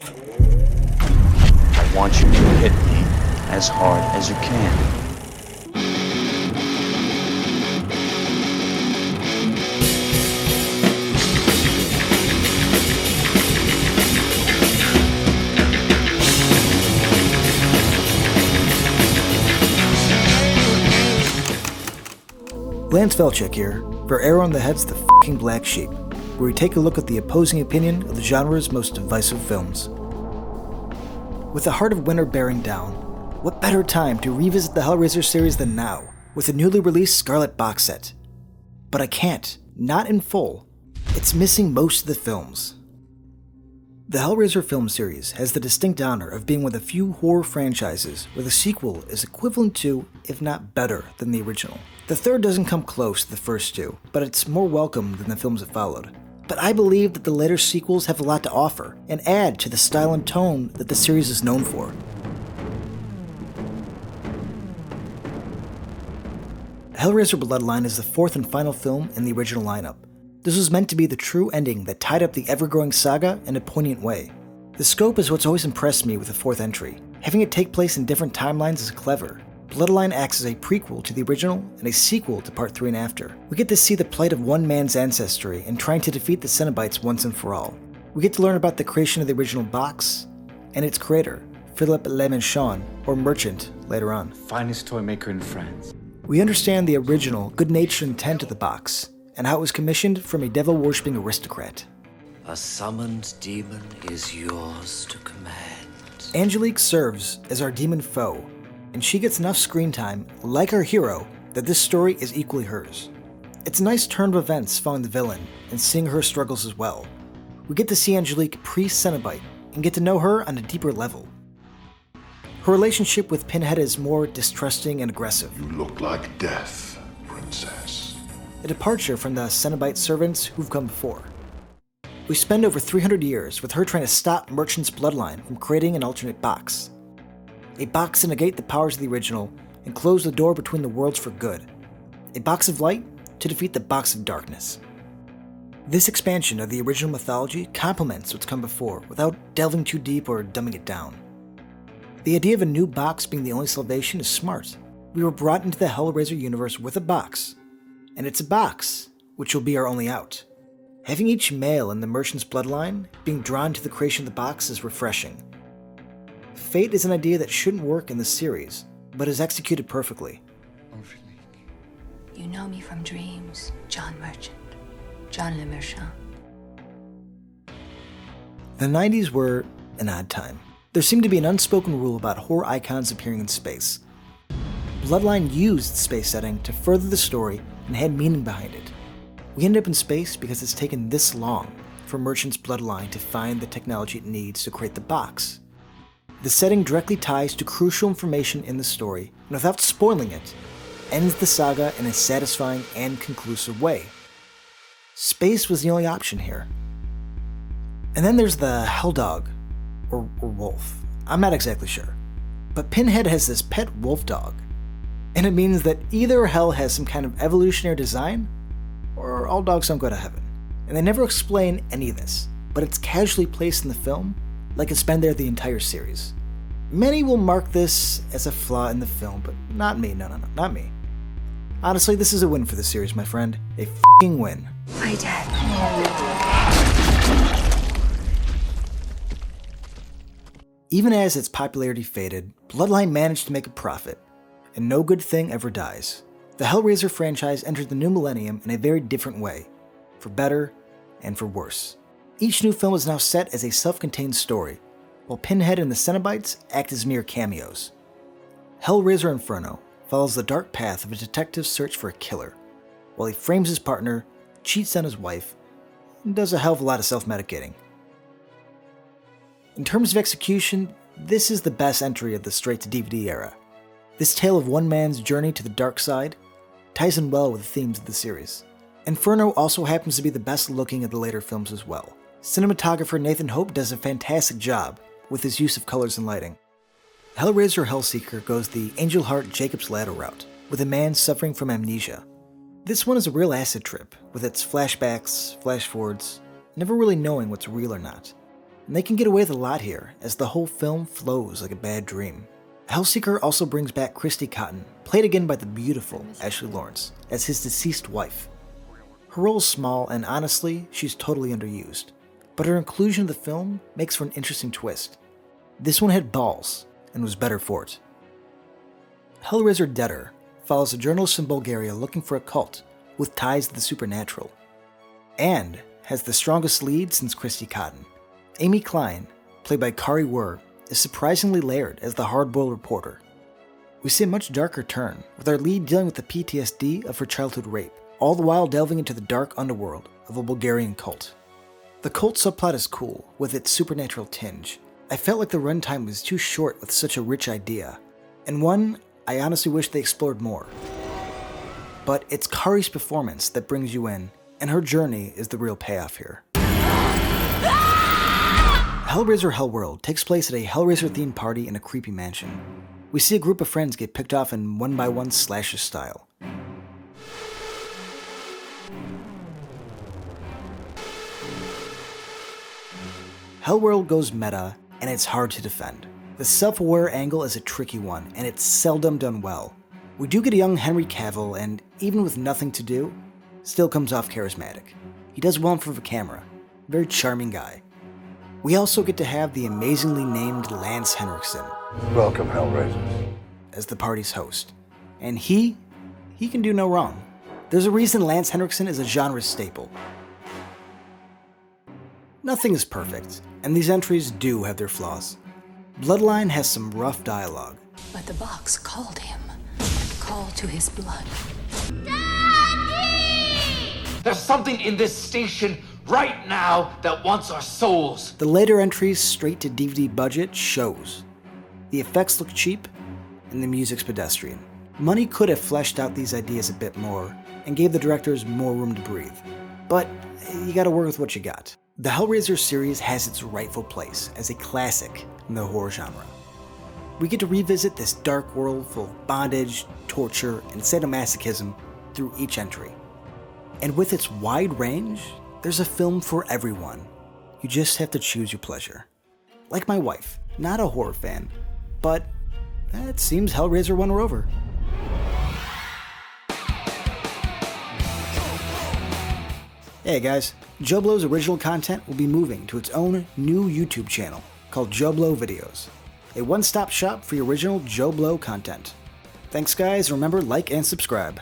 I want you to hit me as hard as you can. Lance Velchik here, for Arrow on the Head's The F***ing Black Sheep, where we take a look at the opposing opinion of the genre's most divisive films. With the heart of winter bearing down, what better time to revisit the Hellraiser series than now, with the newly released Scarlet box set? But I can't, not in full. It's missing most of the films. The Hellraiser film series has the distinct honor of being one of the few horror franchises where the sequel is equivalent to, if not better, than the original. The third doesn't come close to the first two, but it's more welcome than the films that followed. But I believe that the later sequels have a lot to offer, and add to the style and tone that the series is known for. Hellraiser Bloodline is the fourth and final film in the original lineup. This was meant to be the true ending that tied up the ever-growing saga in a poignant way. The scope is what's always impressed me with the fourth entry. Having it take place in different timelines is clever. Bloodline acts as a prequel to the original and a sequel to part 3 and after. We get to see the plight of one man's ancestry in trying to defeat the Cenobites once and for all. We get to learn about the creation of the original box and its creator, Philippe Lemenchon, or Merchant, later on. Finest toy maker in France. We understand the original, good-natured intent of the box, and how it was commissioned from a devil-worshipping aristocrat. A summoned demon is yours to command. Angelique serves as our demon foe, and she gets enough screen time, like our hero, that this story is equally hers. It's a nice turn of events following the villain, and seeing her struggles as well. We get to see Angelique pre-Cenobite, and get to know her on a deeper level. Her relationship with Pinhead is more distrusting and aggressive. You look like death, princess. A departure from the Cenobite servants who've come before. We spend over 300 years with her trying to stop Merchant's bloodline from creating an alternate box. A box to negate the powers of the original and close the door between the worlds for good. A box of light to defeat the box of darkness. This expansion of the original mythology complements what's come before without delving too deep or dumbing it down. The idea of a new box being the only salvation is smart. We were brought into the Hellraiser universe with a box, and it's a box which will be our only out. Having each male in the Merchant's bloodline being drawn to the creation of the box is refreshing. Fate is an idea that shouldn't work in the series, but is executed perfectly. You know me from dreams, John Merchant. John Le Merchant. The 90s were an odd time. There seemed to be an unspoken rule about horror icons appearing in space. Bloodline used the space setting to further the story and had meaning behind it. We end up in space because it's taken this long for Merchant's bloodline to find the technology it needs to create the box. The setting directly ties to crucial information in the story, and without spoiling it, ends the saga in a satisfying and conclusive way. Space was the only option here. And then there's the Helldog, or wolf. I'm not exactly sure. But Pinhead has this pet wolf dog, and it means that either Hell has some kind of evolutionary design, or all dogs don't go to heaven. And they never explain any of this, but it's casually placed in the film like it's been there the entire series. Many will mark this as a flaw in the film, but not me, no, not me. Honestly, this is a win for the series, my friend. A f***ing win. My dad. Even as its popularity faded, Bloodline managed to make a profit, and no good thing ever dies. The Hellraiser franchise entered the new millennium in a very different way, for better and for worse. Each new film is now set as a self-contained story, while Pinhead and the Cenobites act as mere cameos. Hellraiser Inferno follows the dark path of a detective's search for a killer, while he frames his partner, cheats on his wife, and does a hell of a lot of self-medicating. In terms of execution, this is the best entry of the straight-to-DVD era. This tale of one man's journey to the dark side ties in well with the themes of the series. Inferno also happens to be the best looking of the later films as well. Cinematographer Nathan Hope does a fantastic job with his use of colors and lighting. Hellraiser Hellseeker goes the Angel Heart Jacob's Ladder route, with a man suffering from amnesia. This one is a real acid trip, with its flashbacks, flash forwards, never really knowing what's real or not. And they can get away with a lot here, as the whole film flows like a bad dream. Hellseeker also brings back Christy Cotton, played again by the beautiful Ashley Lawrence, as his deceased wife. Her role's small, and honestly, she's totally underused. But her inclusion in the film makes for an interesting twist. This one had balls, and was better for it. Hellraiser Deader follows a journalist in Bulgaria looking for a cult with ties to the supernatural, and has the strongest lead since Christy Cotton. Amy Klein, played by Kari Wurr, is surprisingly layered as the hard-boiled reporter. We see a much darker turn, with our lead dealing with the PTSD of her childhood rape, all the while delving into the dark underworld of a Bulgarian cult. The cult subplot is cool, with its supernatural tinge. I felt like the runtime was too short with such a rich idea, and one I honestly wish they explored more. But it's Kari's performance that brings you in, and her journey is the real payoff here. Hellraiser Hellworld takes place at a Hellraiser-themed party in a creepy mansion. We see a group of friends get picked off in one-by-one slasher style. Hellworld goes meta, and it's hard to defend. The self-aware angle is a tricky one, and it's seldom done well. We do get a young Henry Cavill, and even with nothing to do, still comes off charismatic. He does well in front of a camera. Very charming guy. We also get to have the amazingly named Lance Henriksen Welcome, Hellraisers. as the party's host. And he can do no wrong. There's a reason Lance Henriksen is a genre staple. Nothing is perfect, and these entries do have their flaws. Bloodline has some rough dialogue. But the box called him. Called to his blood. There's something in this station right now that wants our souls. The later entries straight to DVD budget shows. The effects look cheap, and the music's pedestrian. Money could have fleshed out these ideas a bit more, and gave the directors more room to breathe. But you gotta work with what you got. The Hellraiser series has its rightful place as a classic in the horror genre. We get to revisit this dark world full of bondage, torture, and sadomasochism through each entry. And with its wide range, there's a film for everyone. You just have to choose your pleasure. Like my wife, not a horror fan, but it seems Hellraiser won her over. Hey guys, JoBlo's original content will be moving to its own new YouTube channel called JoBlo Videos, a one-stop shop for your original JoBlo content. Thanks guys, and remember, like and subscribe.